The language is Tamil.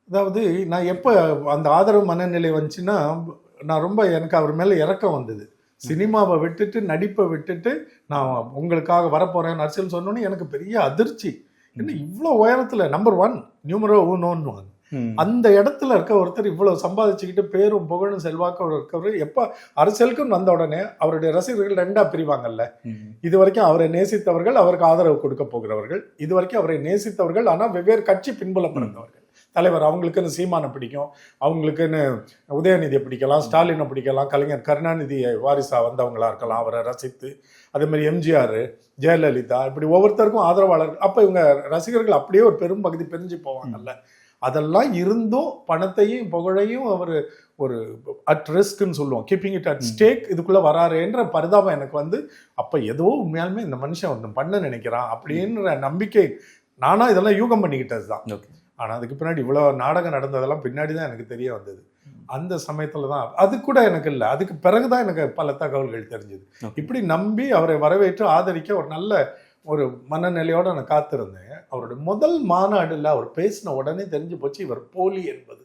அதாவது நான் எப்போ அந்த ஆதரவு மனநிலை வந்துச்சுன்னா, நான் ரொம்ப எனக்கு அவர் மேலே இரக்கம் வந்தது. சினிமாவை விட்டுட்டு, நடிப்பை விட்டுட்டு, நான் உங்களுக்காக வரப்போறேன் அரசியல் சொன்னோன்னே எனக்கு பெரிய அதிர்ச்சி. என்ன இவ்வளோ உயரத்தில் நம்பர் 1 நியூமரோ ஊனோன்னு அந்த இடத்துல இருக்க ஒருத்தர் இவ்வளவு சம்பாதிச்சுக்கிட்டு பேரும் புகழும் செல்வாக்கும் இருக்கவர் எப்ப அரசியலுக்குன்னு வந்த உடனே அவருடைய ரசிகர்கள் 2ஆ பிரிவாங்கல்ல. இது வரைக்கும் அவரை நேசித்தவர்கள், அவருக்கு ஆதரவு கொடுக்க போகிறவர்கள், இது வரைக்கும் அவரை நேசித்தவர்கள் ஆனா வெவ்வேறு கட்சி பின்புலம் இருந்தவர்கள். தலைவர் அவங்களுக்குன்னு சீமானை பிடிக்கும், அவங்களுக்குன்னு உதயநிதியை பிடிக்கலாம், ஸ்டாலினை பிடிக்கலாம், கலைஞர் கருணாநிதியை வாரிசா வந்தவங்களா இருக்கலாம் அவரை ரசித்து. அதே மாதிரி எம்ஜிஆர், ஜெயலலிதா, இப்படி ஒவ்வொருத்தருக்கும் ஆதரவாளர்கள். அப்ப இவங்க ரசிகர்கள் அப்படியே ஒரு பெரும் பகுதி பிரிஞ்சு போவாங்கல்ல. அதெல்லாம் இருந்தும் பணத்தையும் புகழையும் அவர் ஒரு அட் ரிஸ்க்னு சொல்லுவோம், கீப்பிங் இட் அட் ஸ்டேக், இதுக்குள்ள வராருன்ற பரிதாபம் எனக்கு வந்து அப்ப ஏதோ உண்மையாலுமே இந்த மனுஷன் ஒன்று பண்ண நினைக்கிறான் அப்படின்ற நம்பிக்கை. நானா இதெல்லாம் யூகம் பண்ணிக்கிட்டது தான். ஆனா அதுக்கு பின்னாடி இவ்வளவு நாடகம் நடந்ததெல்லாம் பின்னாடி தான் எனக்கு தெரிய வந்தது. அந்த சமயத்துல தான் அது கூட எனக்கு இல்லை, அதுக்கு பிறகுதான் எனக்கு பல தகவல்கள் தெரிஞ்சது. இப்படி நம்பி அவரை வரவேற்று ஆதரிக்க ஒரு நல்ல ஒரு மனநிலையோட நான் காத்திருந்தேன். அவருடைய முதல் மாநாடுல அவர் பேசின உடனே தெரிஞ்சு போச்சு இவர் போலி என்பது.